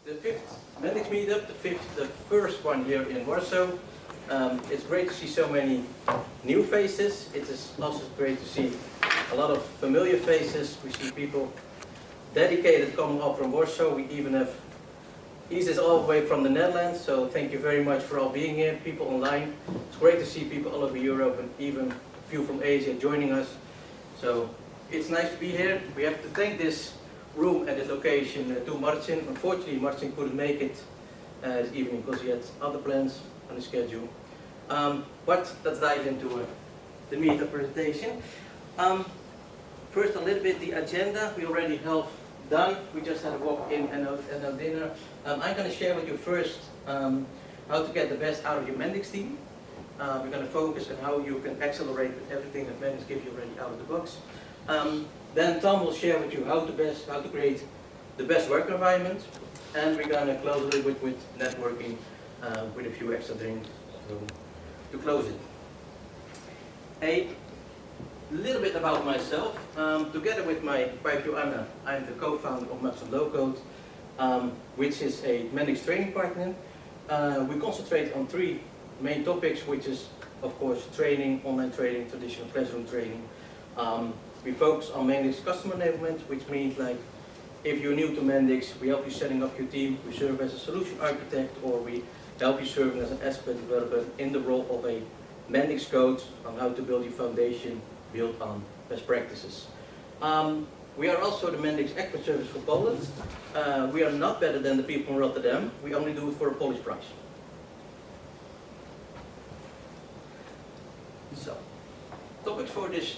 the fifth Mendix Meetup, the first one here in Warsaw. It's great to see so many new faces. It is also great to see a lot of familiar faces. We see people dedicated coming up from Warsaw. We even have Isis all the way from the Netherlands, so thank you very much for all being here, people online. It's great to see people all over Europe and even a few from Asia joining us. So it's nice to be here. We have to thank this room and this location to Marcin. Unfortunately, Marcin couldn't make it this evening because he had other plans on the schedule. But let's dive into the meetup presentation. First, a little bit the agenda. We already have done. We just had a walk in and a dinner. I'm going to share with you first how to get the best out of your Mendix team. We're going to focus on how you can accelerate with everything that Mendix gives you already out of the box. Then Tom will share with you how to create the best work environment, and we're going to close a little bit with networking with a few extra drinks to close it. A little bit about myself. Together with my wife Joanna, I'm the co-founder of Maxon Low-Code, which is a Mendix training partner. We concentrate on three main topics, which is of course training, online training, traditional classroom training. We focus on Mendix customer enablement, which means like if you're new to Mendix, we help you setting up your team. We serve as a solution architect, or we help you serving as an aspect developer in the role of a Mendix coach on how to build your foundation, built on best practices. We are also the Mendix expert service for Poland. We are not better than the people in Rotterdam. We only do it for a Polish price. So, topics for this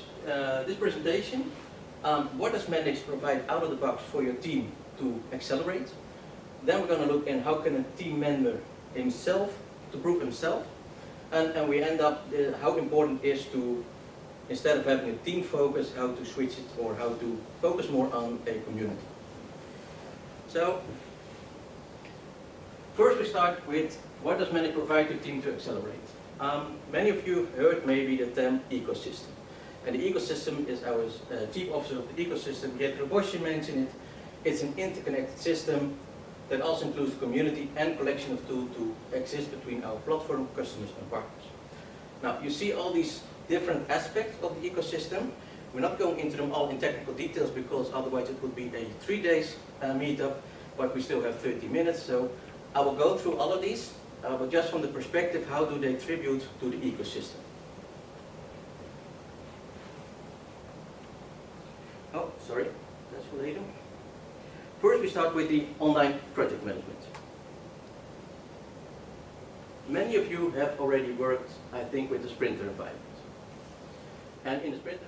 presentation. What does Mendix provide out of the box for your team to accelerate? Then we're going to look in how can a team member himself to prove himself, and we end up how important it is to, instead of having a team focus, how to switch it or how to focus more on a community. So first we start with what does Mendix provide your team to accelerate? Many of you heard maybe the term ecosystem. And the ecosystem is our chief officer of the ecosystem, Pietro Boschi, mentioned it. It's an interconnected system that also includes the community and collection of tools to exist between our platform, customers and partners. Now you see all these different aspects of the ecosystem. We're not going into them all in technical details because otherwise it would be a 3 days meetup, but we still have 30 minutes. So I will go through all of these, but just from the perspective, how do they contribute to the ecosystem? Oh, sorry, that's for later. First we start with the online project management. Many of you have already worked, I think, with the Sprinter environment. And in the Sprinter,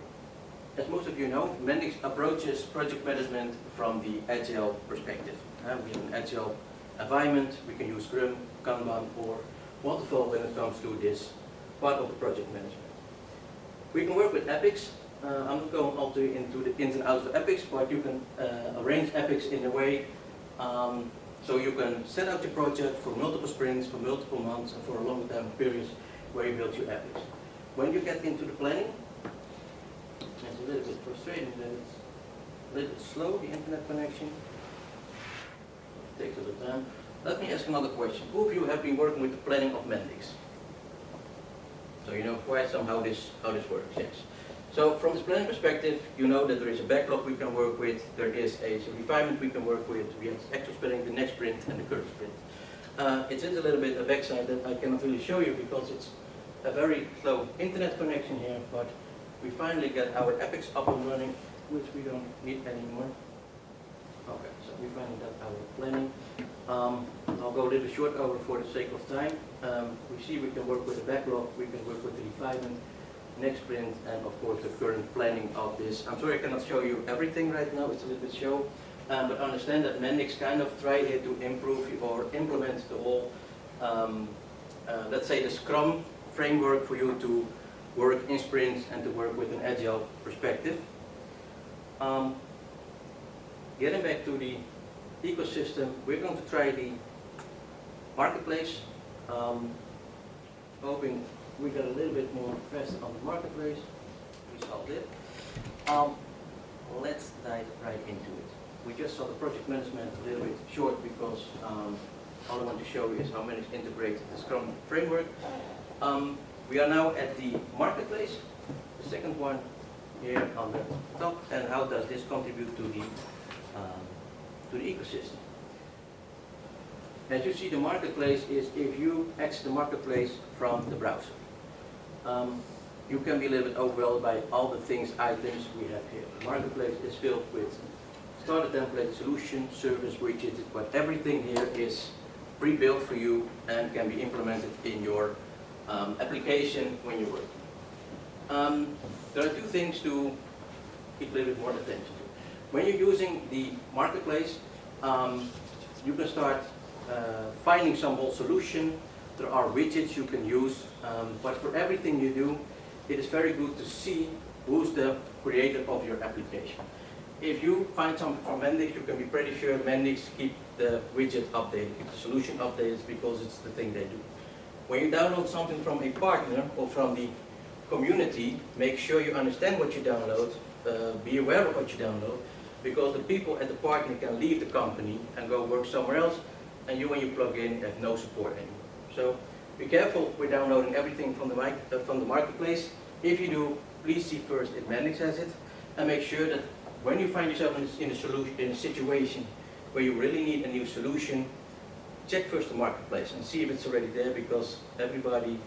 as most of you know, Mendix approaches project management from the Agile perspective. We have an Agile environment. We can use Scrum, Kanban, or Waterfall when it comes to this part of the project management. We can work with epics. I'm not going also into the ins and outs of epics, but you can arrange epics in a way so you can set out your project for multiple sprints, for multiple months, and for a long time periods where you build your epics. When you get into the planning, it's a little bit frustrating that it's a little bit slow, the internet connection. It takes a little time. Let me ask another question. Who of you have been working with the planning of Mendix? So you know quite some how this works, yes. So from this planning perspective, you know that there is a backlog we can work with, there is a refinement we can work with, we have actual sprinting, the next sprint, and the current sprint. It is a little bit a backside that I cannot really show you because it's a very slow internet connection here, but we finally get our epics up and running, which we don't need anymore. Okay, so we finally got our planning. I'll go a little short over for the sake of time. We see we can work with the backlog, we can work with the refinement, next sprint, and of course the current planning of this. I'm sorry I cannot show you everything right now, it's a little bit show, but understand that Mendix kind of tried here to improve or implement the whole, let's say the Scrum framework for you to work in sprints and to work with an agile perspective. Getting back to the ecosystem, we're going to try the marketplace, hoping we got a little bit more fast on the marketplace. We solved it. Let's dive right into it. we just saw the project management a little bit short because all I want to show you is how Mendix integrates the Scrum framework. We are now at the marketplace, the second one here on the top, and how does this contribute to the ecosystem. As you see, the marketplace is if you exit the marketplace from the browser. You can be a little bit overwhelmed by all the things, items we have here. The marketplace is filled with starter template, solution, service, widgets, but everything here is pre-built for you and can be implemented in your application when you work. There are two things to keep a little bit more attention to. When you're using the marketplace, you can start finding some whole solution. There are widgets you can use, but for everything you do, it is very good to see who's the creator of your application. If you find something from Mendix, you can be pretty sure Mendix keep the widget updated, keep the solution updated because it's the thing they do. When you download something from a partner or from the community, make sure you understand what you download, be aware of what you download, because the people at the partner can leave the company and go work somewhere else, and you, when you plug in, have no support anymore. So be careful with downloading everything from the marketplace. If you do, please see first if Mendix has it, and make sure that when you find yourself in a situation where you really need a new solution, check first the marketplace and see if it's already there, because everybody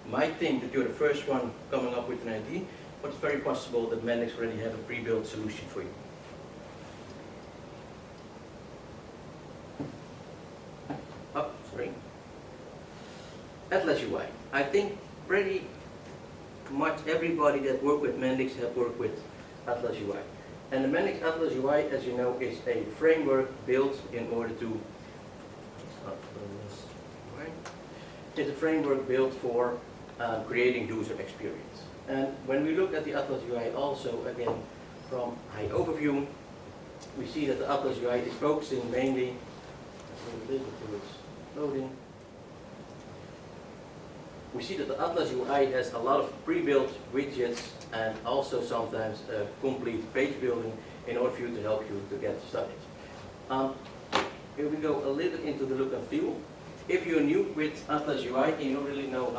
might think that you're the first one coming up with an idea, but it's very possible that Mendix already have a pre-built solution for you. Oh, sorry. Atlas UI. I think pretty much everybody that worked with Mendix have worked with Atlas UI. And the Mendix Atlas UI, as you know, is a framework built in order to, it's a framework built for creating user experience. And when we look at the Atlas UI also, again, from high overview, we see that the Atlas UI is focusing mainly, loading. We see that the Atlas UI has a lot of pre-built widgets and also sometimes complete page building in order for you to help you to get started. Here we go a little into the look and feel. If you're new with Atlas UI and you don't really know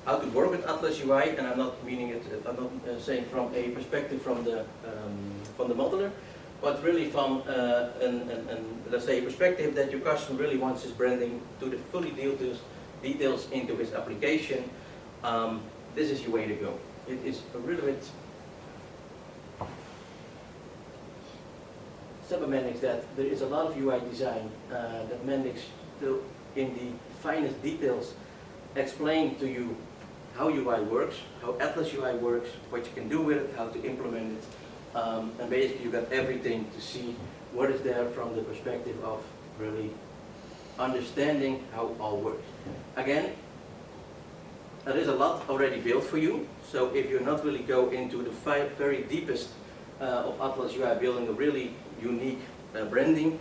how to work with Atlas UI, and I'm not meaning it, I'm not saying from a perspective from the modeler, but really from let's say a perspective that your customer really wants his branding to the fully details into his application. This is your way to go. It is a little bit Mendix that there is a lot of UI design that Mendix still in the finest details explain to you how UI works, how Atlas UI works, what you can do with it, how to implement it. And basically you got everything to see what is there from the perspective of really understanding how it all works. Again, there is a lot already built for you, so if you're not really go into the very deepest of Atlas UI, building a really unique branding,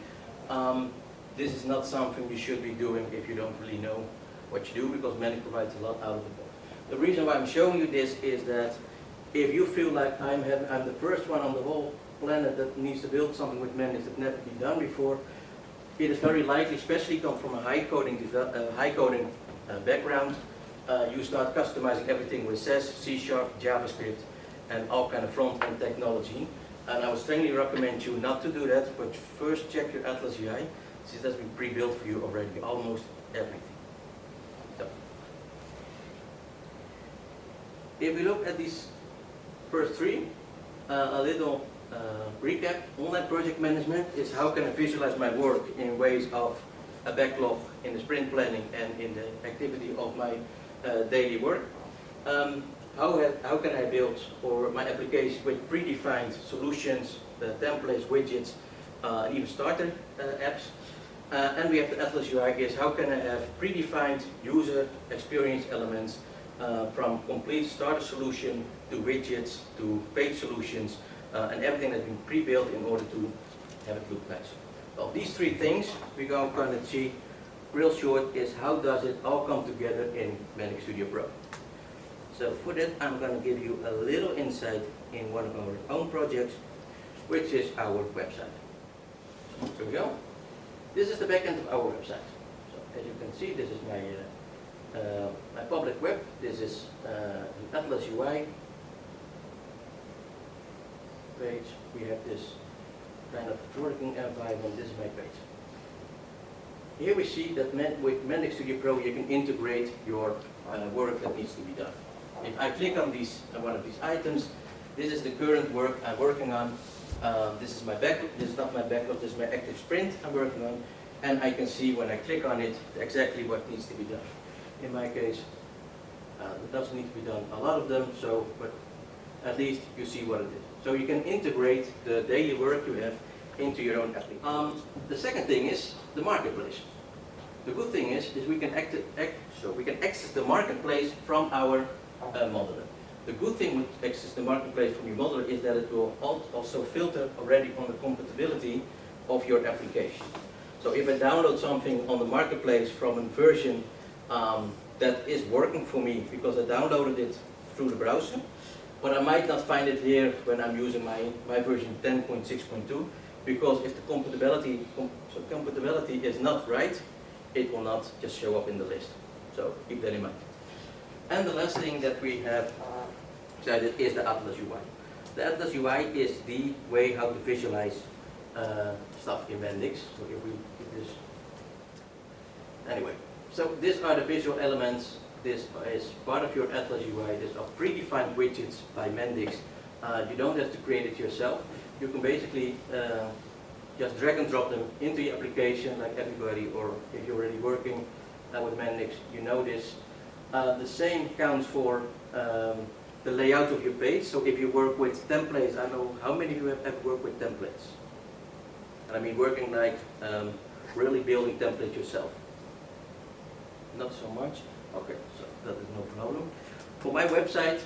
this is not something you should be doing if you don't really know what you do, because Mendix provides a lot out of the box. The reason why I'm showing you this is that if you feel like I'm the first one on the whole planet that needs to build something with Mendix that's never been done before, it is very likely, especially come from a high coding background, you start customizing everything with C#, JavaScript, and all kind of front-end technology. And I would strongly recommend you not to do that, but first check your Atlas UI, since that's been pre-built for you already, almost everything. So, if we look at these first three, a little recap. Online project management is how can I visualize my work in ways of a backlog in the sprint planning and in the activity of my daily work. How can I build or my application with predefined solutions, templates, widgets, even starter apps. And we have the Atlas UI is how can I have predefined user experience elements from complete starter solution to widgets to page solutions and everything that's been pre-built in order to have it look nice. Well, these three things we're going to see real short is how does it all come together in Mendix Studio Pro. So for that, I'm going to give you a little insight in one of our own projects, which is our website. So here we go. This is the back end of our website. So as you can see, this is my public web. This is an Atlas UI page. We have this kind of working environment. This is my page. Here we see that with Mendix Studio Pro you can integrate your work that needs to be done. If I click on one of these items, this is the current work I'm working on. This is my backlog. This is not my backlog. This is my active sprint I'm working on, and I can see when I click on it exactly what needs to be done. In my case, it doesn't need to be done, a lot of them. So, but at least you see what it is. So you can integrate the daily work you have into your own application. The second thing is the marketplace. The good thing is we can access the marketplace from our modeler. The good thing with access the marketplace from your modeler is that it will also filter already on the compatibility of your application. So if I download something on the marketplace from a version that is working for me because I downloaded it through the browser, but I might not find it here when I'm using my version 10.6.2, because if the compatibility is not right, it will not just show up in the list. So keep that in mind. And the last thing that we have decided is the Atlas UI. The Atlas UI is the way how to visualize stuff in Mendix. So if we do this, anyway. So these are the visual elements. This is part of your Atlas UI. These are predefined widgets by Mendix. You don't have to create it yourself. You can basically just drag and drop them into your application like everybody, or if you're already working with Mendix, you know this. The same counts for the layout of your page. So if you work with templates, I know how many of you have ever worked with templates. And I mean working like really building templates yourself. Not so much. Okay, so that is no problem. For my website,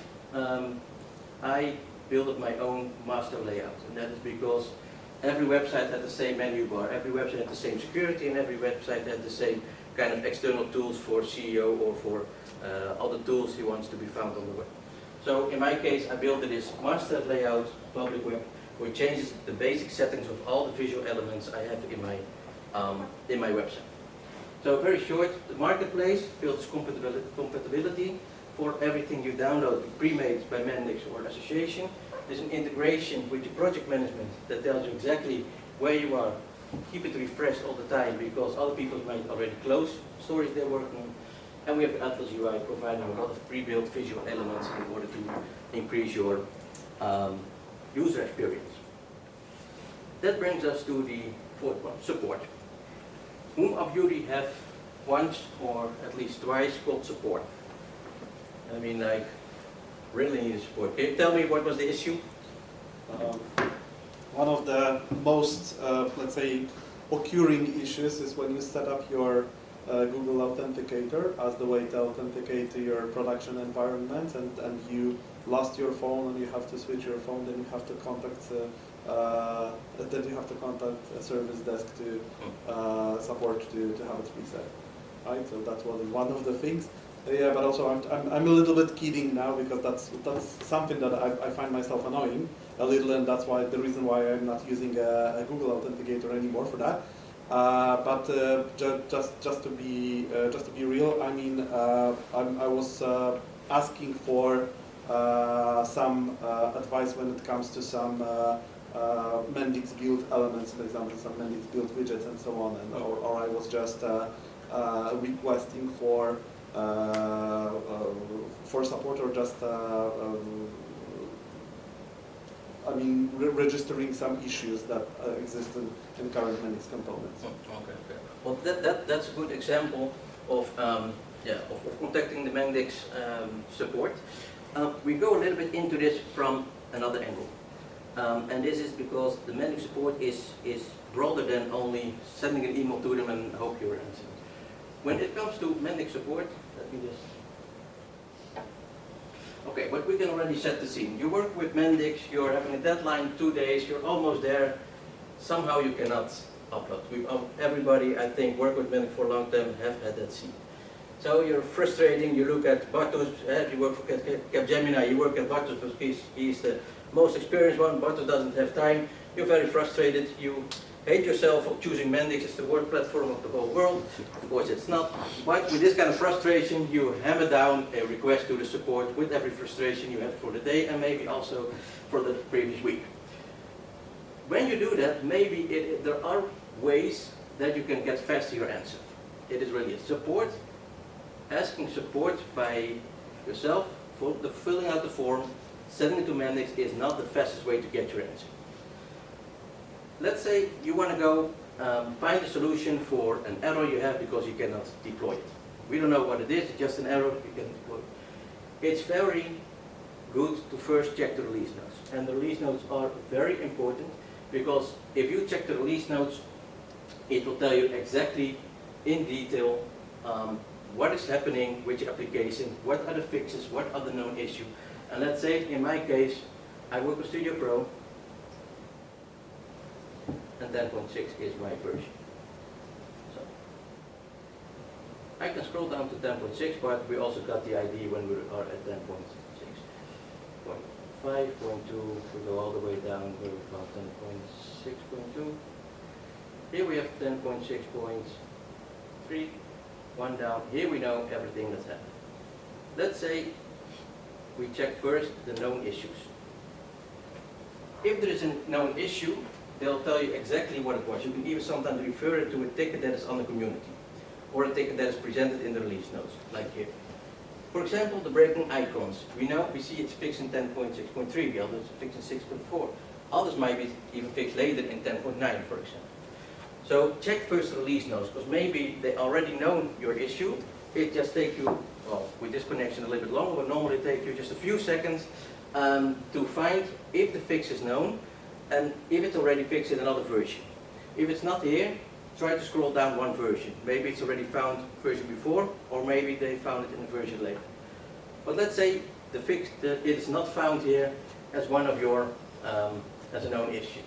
I built my own master layout, and that is because every website had the same menu bar, every website had the same security, and every website had the same kind of external tools for CEO or for other tools he wants to be found on the web. So in my case, I built this master layout public web, which changes the basic settings of all the visual elements I have in my website. So very short, the marketplace builds compatibility for everything you download, pre-made by Mendix or association. There's an integration with your project management that tells you exactly where you are. Keep it refreshed all the time because other people might already close stories they're working on. And we have Atlas UI providing a lot of pre-built visual elements in order to increase your user experience. That brings us to the fourth one, support. Whom of you have once or at least twice called support? I mean, like, really need support. Can you tell me what was the issue? One of the most, let's say, occurring issues is when you set up your Google Authenticator as the way to authenticate to your production environment, and you lost your phone and you have to switch your phone, then you have to contact a service desk to support to have it reset. Right, so that was one of the things. Yeah, but also I'm a little bit kidding now because that's something that I find myself annoying a little, and that's why the reason why I'm not using a Google Authenticator anymore for that. But just to be real, I mean I was asking for some advice when it comes to some Mendix build elements, for example, some Mendix build widgets and so on, and or I was just requesting for support, or just I mean registering some issues that exist in current Mendix components. Okay. Well, that's a good example of contacting the Mendix support. We go a little bit into this from another angle, and this is because the Mendix support is broader than only sending an email to them and hope you're answering. When it comes to Mendix support, let me just. Okay, but we can already set the scene. You work with Mendix, you're having a deadline 2 days, you're almost there. Somehow you cannot upload. Everybody, I think, work with Mendix for a long time have had that scene. So you're frustrating, you look at Bartosz, if you work for Capgemini, you work at Bartosz because he's the most experienced one. Bartosz doesn't have time. You're very frustrated. You hate yourself for choosing Mendix as the work platform of the whole world. Of course it's not. But with this kind of frustration, you hammer down a request to the support with every frustration you have for the day and maybe also for the previous week. When you do that, maybe there are ways that you can get faster your answer. It is really a support. Asking support by yourself for filling out the form, sending it to Mendix is not the fastest way to get your answer. Let's say you want to go find a solution for an error you have because you cannot deploy it. We don't know what it is, it's just an error, you can deploy it. It's very good to first check the release notes. And the release notes are very important because if you check the release notes, it will tell you exactly in detail what is happening, which application, what are the fixes, what are the known issues. And let's say in my case, I work with Studio Pro, and 10.6 is my version. So I can scroll down to 10.6, but we also got the ID when we are at 10.6. 0.5, 0.2, we go all the way down, we're about 10.6.2. Here we have 10.6.3, one down. Here we know everything that's happened. Let's say we check first the known issues. If there is a known issue, they'll tell you exactly what it was. You can even sometimes refer it to a ticket that is on the community, or a ticket that is presented in the release notes, like here. For example, the breaking icons. We see it's fixed in 10.6.3, the others fixed in 6.4. Others might be even fixed later in 10.9, for example. So check first the release notes, because maybe they already know your issue. It just takes you, well, with this connection a little bit longer, but normally it takes you just a few seconds to find if the fix is known and if it's already fixed in another version. If it's not here, try to scroll down one version. Maybe it's already found version before, or maybe they found it in a version later. But let's say the fix it is not found here as one of your as a known issue.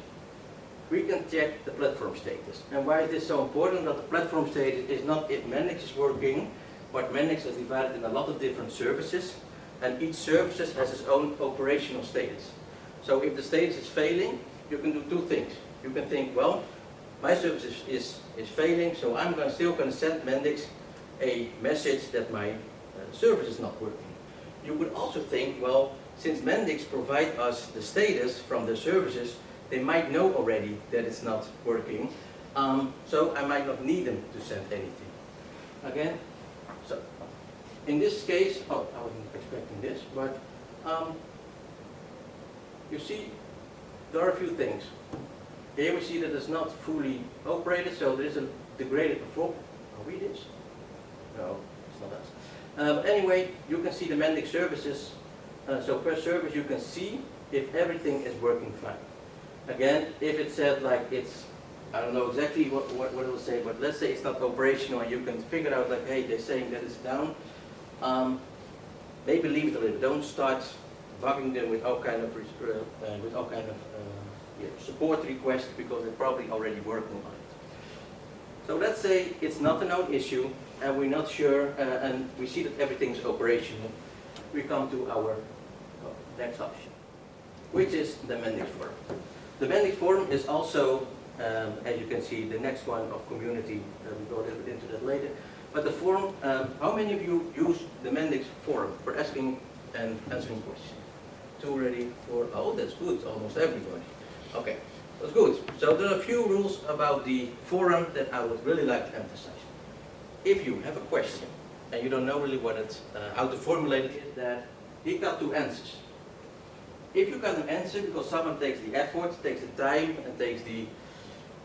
We can check the platform status. And why is this so important? That the platform status is not if Mendix is working, but Mendix is divided in a lot of different services, and each service has its own operational status. So if the status is failing, you can do two things. You can think, well, my service is failing, so I'm still going to send Mendix a message that my service is not working. You could also think, well, since Mendix provides us the status from the services, they might know already that it's not working, so I might not need them to send anything. Again, so in this case, I wasn't expecting this, but you see, there are a few things. Here we see that it's not fully operated, so there is a degraded performance. Are we this? No, it's not us. Anyway, you can see the Mendix services. So per service, you can see if everything is working fine. Again, if it said like it's, I don't know exactly what it will say, but let's say it's not operational, and you can figure out like, hey, they're saying that it's down. Maybe leave it a little. Don't start bugging them with all kind of support requests, because they're probably already working on it. So let's say it's not a known issue, and we're not sure, and we see that everything's operational. We come to our next option, which is the Mendix form. The Mendix form is also, as you can see, the next one of community. We'll go a little bit into that later. But the form, how many of you use the Mendix form for asking and answering questions? 2 already, 4, oh, that's good, almost everybody. Okay, that's good. So there are a few rules about the forum that I would really like to emphasize. If you have a question and you don't know really what it's, how to formulate it, is that he got 2 answers. If you got an answer because someone takes the effort, takes the time, and takes the,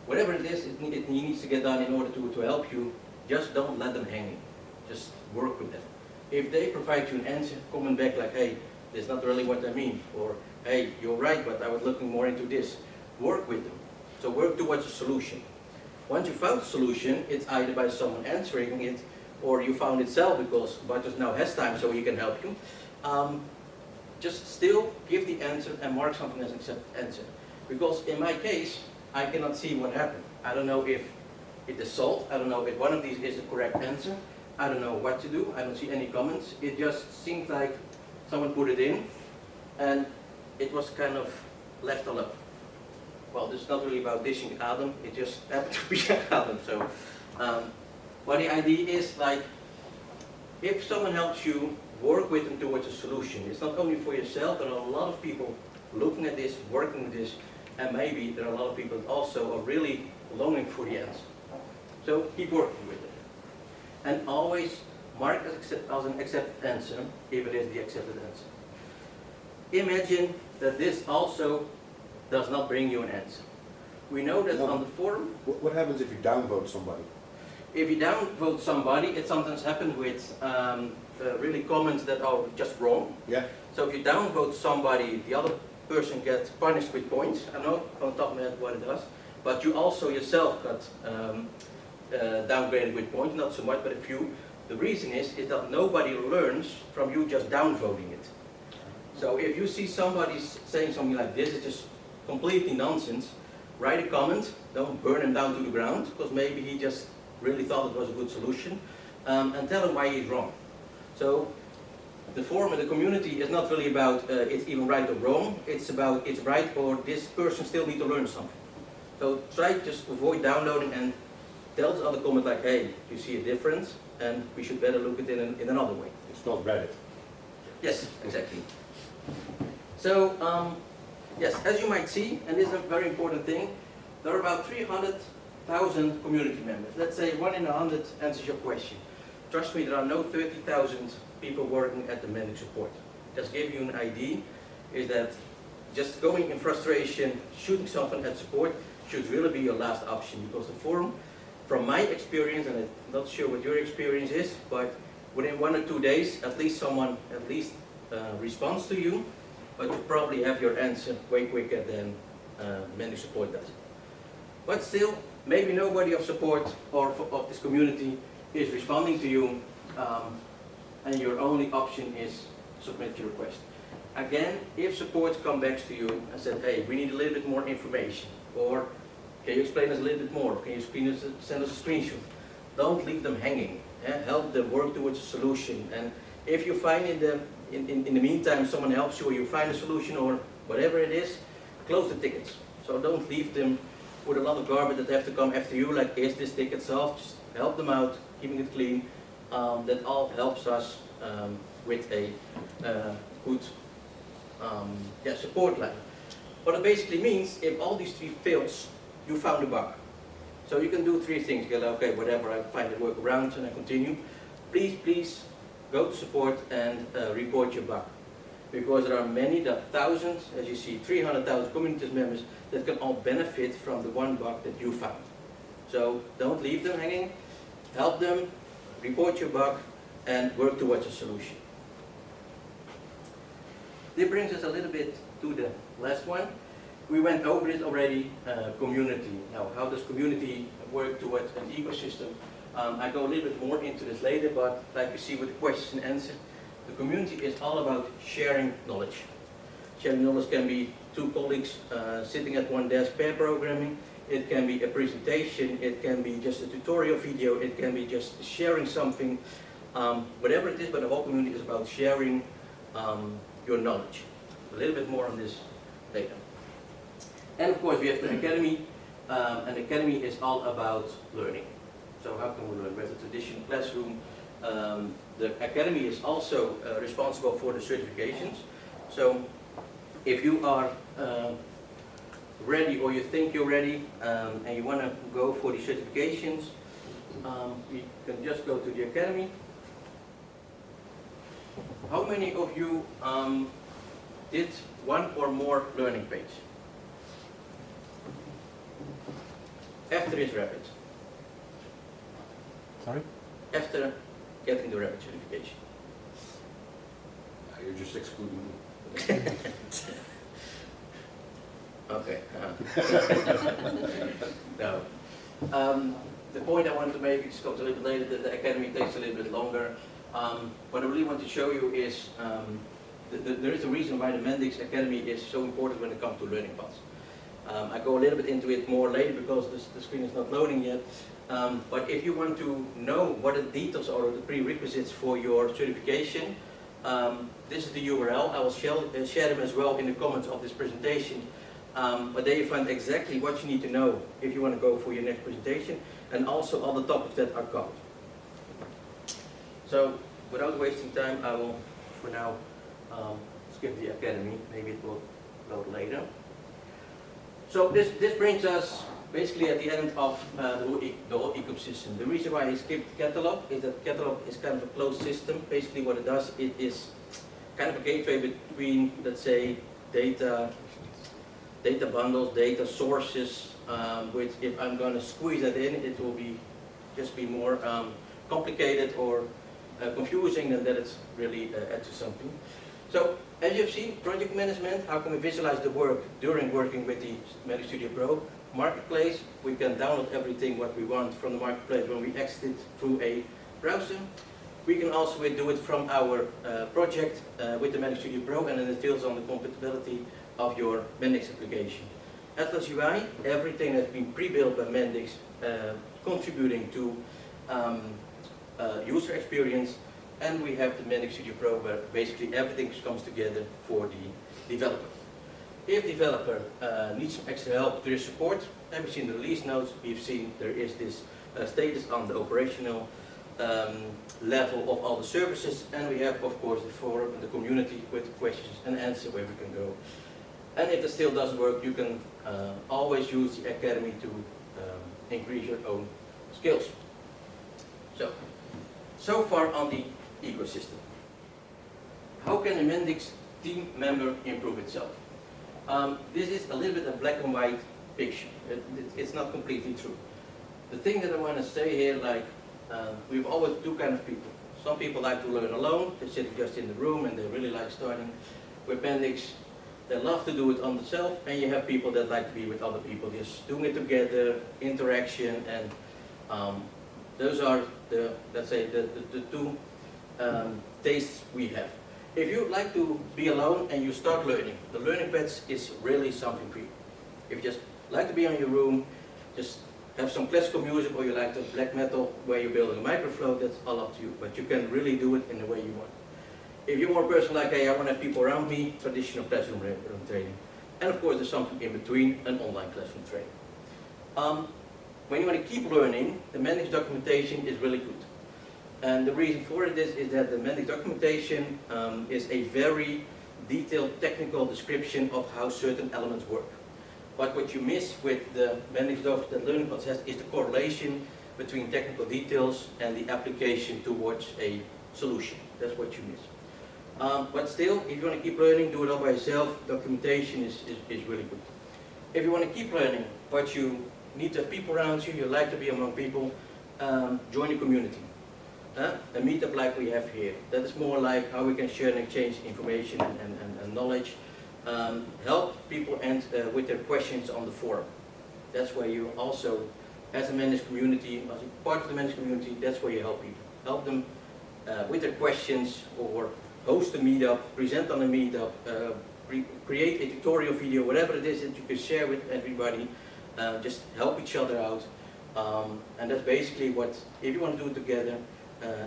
whatever it is it needs to get done in order to help you, just don't let them hanging. Just work with them. If they provide you an answer, comment back like, hey, that's not really what I mean, or hey, you're right, but I was looking more into this. Work with them. So work towards a solution. Once you found a solution, it's either by someone answering it, or you found it self because Bartosz now has time so he can help you. Just still give the answer and mark something as an accepted answer. Because in my case, I cannot see what happened. I don't know if it is solved. I don't know if one of these is the correct answer. I don't know what to do. I don't see any comments. It just seemed like someone put it in, and it was kind of left all up. Well, this is not really about dishing Adam. It just happened to be Adam. So, but the idea is like, if someone helps you work with them towards a solution, it's not only for yourself. There are a lot of people looking at this, working with this, and maybe there are a lot of people that also are really longing for the answer. So keep working with it. And always mark as an accepted answer, if it is the accepted answer. Imagine that this also does not bring you an answer. We know that on the forum... What happens if you downvote somebody? If you downvote somebody, it sometimes happens with really comments that are just wrong. Yeah. So if you downvote somebody, the other person gets punished with points. I don't know from the top of my head what it does. But you also yourself got downgraded with points, not so much, but a few. The reason is that nobody learns from you just downvoting it. So if you see somebody saying something like this is just completely nonsense, write a comment, don't burn him down to the ground, because maybe he just really thought it was a good solution, and tell him why he's wrong. So the forum and the community is not really about it's even right or wrong, it's about it's right or this person still needs to learn something. So try just avoid downloading and tell the other comment like, hey, you see a difference, and we should better look at it in another way. It's not Reddit. Yes, exactly. So, yes, as you might see, and this is a very important thing, there are about 300,000 community members. Let's say 1 in 100 answers your question. Trust me, there are no 30,000 people working at the Mendix support. Just give you an idea, is that just going in frustration, shooting something at support should really be your last option, because the forum, from my experience, and I'm not sure what your experience is, but within 1 or 2 days, at least someone responds to you, but you probably have your answer way quicker than Mendix support does. But still, maybe nobody of support or of this community is responding to you, and your only option is submit your request. Again, if support comes back to you and said, hey, we need a little bit more information, or can you explain us a little bit more, can you send us a screenshot, don't leave them hanging. Help them work towards a solution. And if you find in the meantime someone helps you, or you find a solution or whatever it is, close the tickets. So don't leave them with a lot of garbage that have to come after you, like, is this ticket solved? Just help them out, keeping it clean. That all helps us with a good support line. What it basically means, if all these 3 fails, you found a bug. So you can do 3 things. You go, okay, whatever, I find a workaround and I continue. Please go to support and report your bug. Because there are many, there are thousands, as you see, 300,000 community members that can all benefit from the one bug that you found. So don't leave them hanging, help them, report your bug, and work towards a solution. This brings us a little bit to the last one. We went over it already, community. Now, how does community work towards an ecosystem? I go a little bit more into this later, but like you see with the question and answer, the community is all about sharing knowledge. Sharing knowledge can be 2 colleagues sitting at one desk pair programming. It can be a presentation, it can be just a tutorial video, it can be just sharing something, whatever it is, but the whole community is about sharing your knowledge. A little bit more on this later. And of course we have the academy, and the academy is all about learning. So how can we learn? We have the traditional classroom. The academy is also responsible for the certifications. So if you are ready, or you think you're ready, and you want to go for the certifications, you can just go to the academy. How many of you did 1 or more learning page? After this Rapid. Sorry? After getting the Rapid certification. You're just excluding me. Okay. No. The point I wanted to make, it comes a little bit later, that the academy takes a little bit longer. What I really want to show you is there is a reason why the Mendix Academy is so important when it comes to learning paths. I go a little bit into it more later because the screen is not loading yet. But if you want to know what the details are or the prerequisites for your certification, this is the URL. I will share them as well in the comments of this presentation. But there you find exactly what you need to know if you want to go for your next presentation, and also all the topics that are covered. So, without wasting time, I will, for now, skip the academy. Maybe it will load later. So this brings us basically at the end of the whole ecosystem. The reason why I skipped catalog is that catalog is kind of a closed system. Basically what it does, it is kind of a gateway between, let's say, data bundles, data sources, which if I'm going to squeeze that in, it will just be more complicated or confusing than that it's really add to something. So, as you've seen, project management, how can we visualize the work during working with the Mendix Studio Pro? Marketplace, we can download everything what we want from the marketplace when we exit through a browser. We can also do it from our project with the Mendix Studio Pro, and then it fills on the compatibility of your Mendix application. Atlas UI, everything has been pre-built by Mendix, contributing to user experience. And we have the Mendix Studio Pro where basically everything comes together for the developer. If developer needs some extra help, there is support. And we've seen the release notes, we've seen there is this status on the operational level of all the services. And we have, of course, the forum and the community with questions and answers where we can go. And if it still doesn't work, you can always use the academy to increase your own skills. So far on the ecosystem. How can a Mendix team member improve itself? This is a little bit a black and white picture. It's not completely true. The thing that I want to say here, like, we've always two kind of people. Some people like to learn alone, they sit just in the room and they really like starting. With Mendix, they love to do it on themselves, and you have people that like to be with other people, just doing it together, interaction, and those are the, let's say, the two tastes we have. If you like to be alone and you start learning, the learning paths is really something for you. If you just like to be in your room, just have some classical music, or you like the black metal where you're building a microflow, that's all up to you. But you can really do it in the way you want. If you're more a person like, hey, I want to have people around me, traditional classroom training. And of course there's something in between, an online classroom training. When you want to keep learning, the Mendix documentation is really good. And the reason for it is that the Mendix documentation is a very detailed technical description of how certain elements work. But what you miss with the Mendix Docs, the learning process, is the correlation between technical details and the application towards a solution. That's what you miss. But still, if you want to keep learning, do it all by yourself. Documentation is really good. If you want to keep learning, but you need to have people around you, you like to be among people, join a community. A meetup like we have here. That is more like how we can share and exchange information and knowledge. Help people and with their questions on the forum. That's where you also, as a Mendix community, as a part of the Mendix community, that's where you help people. Help them with their questions, or host a meetup, present on a meetup, create a tutorial video, whatever it is that you can share with everybody. Just help each other out. And that's basically what, if you want to do it together,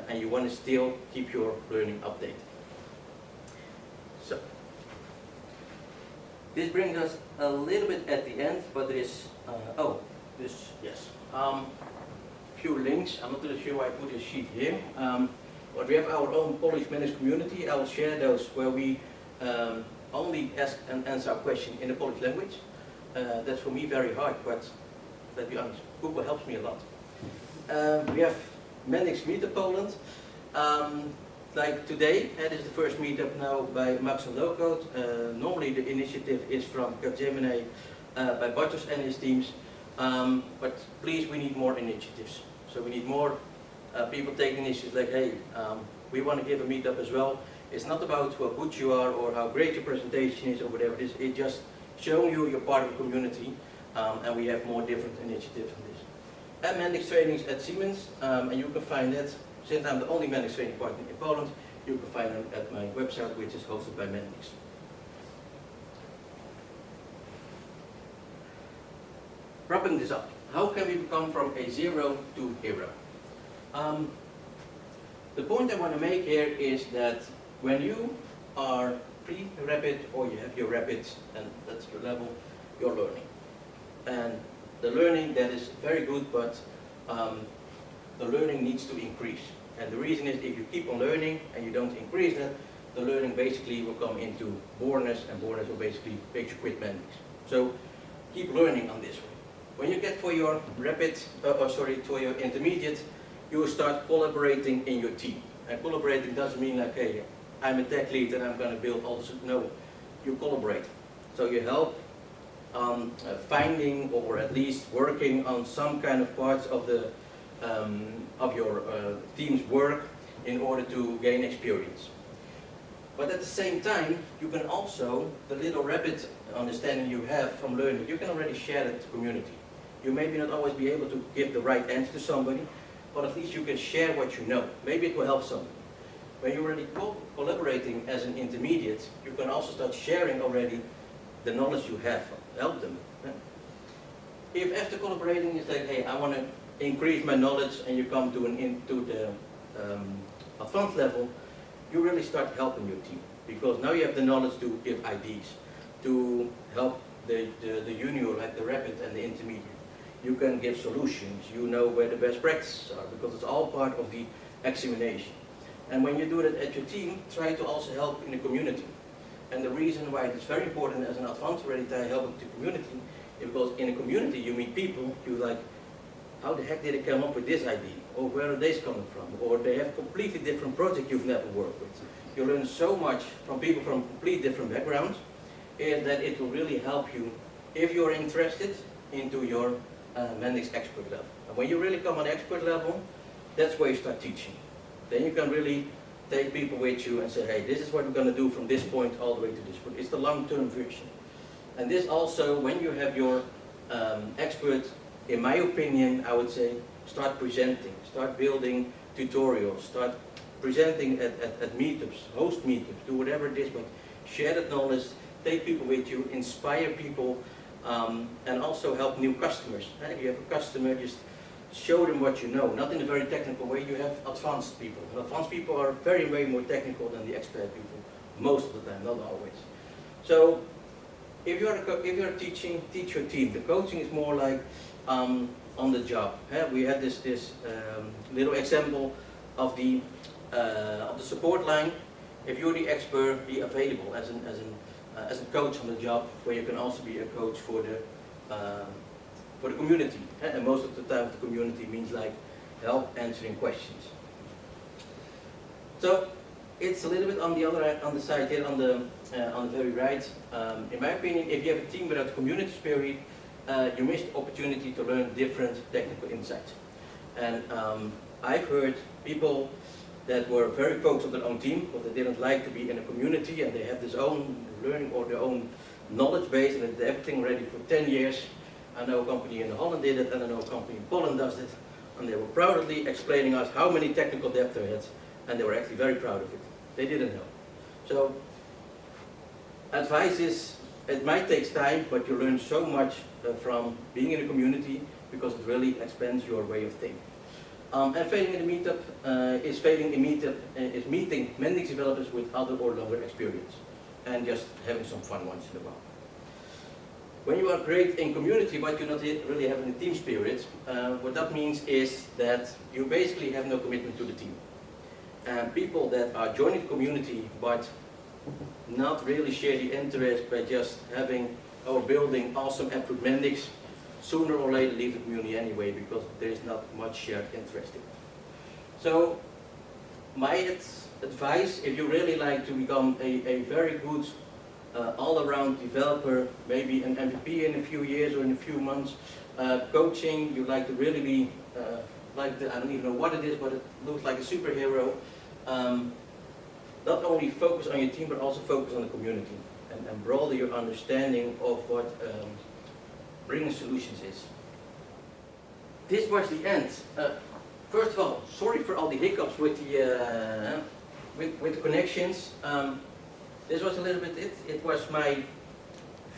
and you want to still keep your learning updated. So, this brings us a little bit at the end, but there is, few links. I'm not really sure why I put this sheet here. But we have our own Polish Mendix community. I will share those where we only ask and answer our question in the Polish language. That's for me very hard, but let's be honest, Google helps me a lot. We have Mendix Meetup Poland. Like today, this is the first meetup now by Maxon Low-Code. Normally the initiative is from Capgemini by Bartosz and his teams. But please, we need more initiatives. So we need more people taking initiatives like, hey, we want to give a meetup as well. It's not about how good you are or how great your presentation is or whatever it is. It's just showing you you're part of the community, and we have more different initiatives on this. And Mendix trainings at Siemens, and you can find that, since I'm the only Mendix training partner in Poland, you can find them at my website, which is hosted by Mendix. Wrapping this up. how can we become from a 0 to hero? The point I want to make here is that when you are pre-rapid or you have your rapids and that's your level, you're learning. And the learning, that is very good, but the learning needs to increase. And the reason is if you keep on learning and you don't increase that, the learning basically will come into boreness, and boreness will basically make you quit Mendix. So keep learning on this one. When you get for your rapid, for your intermediate, you will start collaborating in your team. And collaborating doesn't mean like, hey, I'm a tech lead and I'm going to build all this. No, you collaborate. So you help finding or at least working on some kind of parts of the of your team's work in order to gain experience. But at the same time, you can also, the little rapid understanding you have from learning, you can already share that to the community. You maybe not always be able to give the right answer to somebody, but at least you can share what you know. Maybe it will help somebody. When you're already collaborating as an intermediate, you can also start sharing already the knowledge you have, help them. If after collaborating you say, hey, I want to increase my knowledge, and you come to into the advanced level, you really start helping your team, because now you have the knowledge to give ideas, to help the junior, like the rapid and the intermediate. You can give solutions, you know where the best practices are, because it's all part of the examination. And when you do that at your team, try to also help in the community. And the reason why it's very important as an advanced ready to help the community is because in a community you meet people, you like, how the heck did they come up with this idea? Or where are they coming from? Or they have completely different projects you've never worked with. You learn so much from people from completely different backgrounds, that it will really help you if you're interested into your Mendix expert level. And when you really come on expert level, that's where you start teaching. Then you can really take people with you and say, hey, this is what we're going to do from this point all the way to this point. It's the long-term version. And this also, when you have your expert, in my opinion, I would say, start presenting, start building tutorials, start presenting at meetups, host meetups, do whatever it is, but share that knowledge, take people with you, inspire people, and also help new customers. If you have a customer, just show them what you know, not in a very technical way. You have advanced people. Advanced people are very, very more technical than the expert people, most of the time, not always. So if you're teaching, teach your team. The coaching is more like on the job. We had this little example of the support line. If you're the expert, be available as a coach on the job, where you can also be a coach for the community. And most of the time the community means like help answering questions. So it's a little bit on the side here, on the very right. In my opinion, if you have a team without community spirit, you miss the opportunity to learn different technical insights. And I've heard people that were very focused on their own team, but they didn't like to be in a community, and they have this own learning or their own knowledge base, and they did everything ready for 10 years. I know a company in Holland did it, and I know a company in Poland does it, and they were proudly explaining us how many technical depth they had, and they were actually very proud of it. They didn't know. So advice is, it might take time, but you learn so much from being in a community, because it really expands your way of thinking. And failing in a meetup is meeting Mendix developers with other or longer experience, and just having some fun once in a while. When you are great in community, but you're not really having a team spirit, what that means is that you basically have no commitment to the team. And people that are joining the community, but not really share the interest by just having or building awesome app with Mendix, sooner or later leave the community anyway, because there is not much shared interest in it. So my advice, if you really like to become a very good all-around developer, maybe an MVP in a few years or in a few months, coaching, you like to really be I don't even know what it is, but it looks like a superhero. Not only focus on your team, but also focus on the community, and broaden your understanding of what bringing solutions is. This was the end. First of all, sorry for all the hiccups with the connections. This was a little bit it. It was my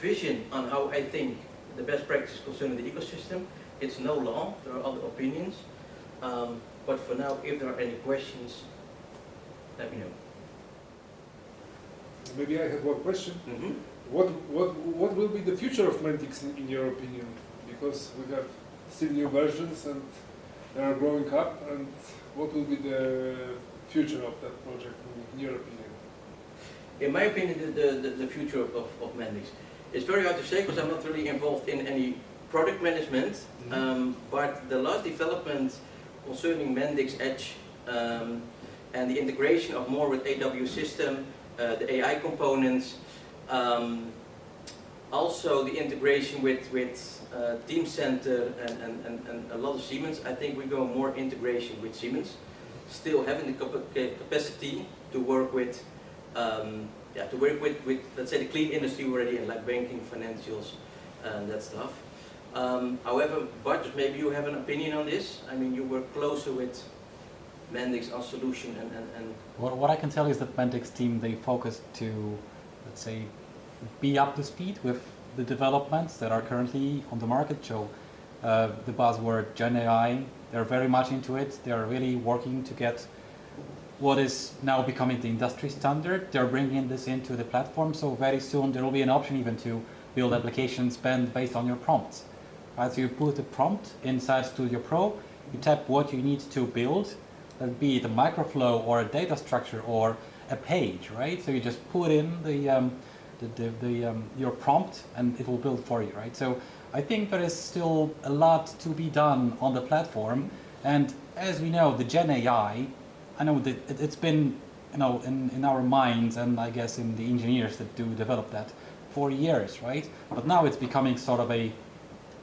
vision on how I think the best practice concerning the ecosystem. It's no law, there are other opinions. But for now, if there are any questions, let me know. Maybe I have one question. Mm-hmm. What will be the future of Mendix in your opinion? Because we have still new versions and they are growing up, and what will be the future of that project in your opinion? In my opinion, the future of Mendix. It's very hard to say because I'm not really involved in any product management, but the last development concerning Mendix Edge and the integration of more with AWS system, the AI components, also the integration with Team Center and a lot of Siemens. I think we go more integration with Siemens, still having the capacity to work with let's say the clean industry already, and like banking, financials, and that stuff. However, Bartosz, maybe you have an opinion on this. I mean, you work closer with Mendix on solution and What I can tell is that Mendix team, they focus to, let's say, be up to speed with the developments that are currently on the market. So the buzzword Gen AI, they're very much into it. They're really working to get what is now becoming the industry standard. They're bringing this into the platform. So very soon there will be an option even to build applications based on your prompts. As you put the prompt inside Studio Pro, you tap what you need to build, be it a microflow or a data structure or a page, right? So you just put in your prompt and it will build for you, right? So I think there is still a lot to be done on the platform. And as we know, the Gen AI, I know that it's been, in our minds, and I guess in the engineers that do develop that, for years, right? But now it's becoming sort of a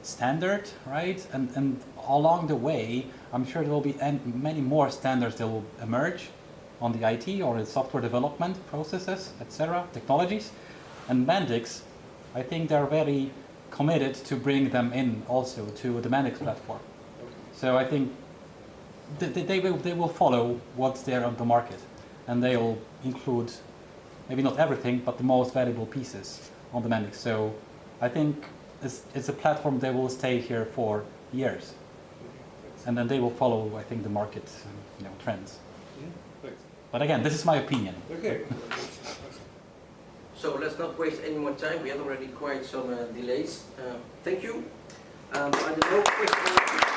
standard, right? And along the way, I'm sure there will be many more standards that will emerge on the IT or the software development processes, etc., technologies. And Mendix, I think they're very committed to bring them in also to the Mendix platform. So I think they will follow what's there on the market, and they will include maybe not everything, but the most valuable pieces on the Mendix. So I think it's a platform that will stay here for years, and then they will follow, I think, the market trends. Thanks. But again, this is my opinion. Okay. so let's not waste any more time. We had already quite some delays. Thank you. Are there no questions?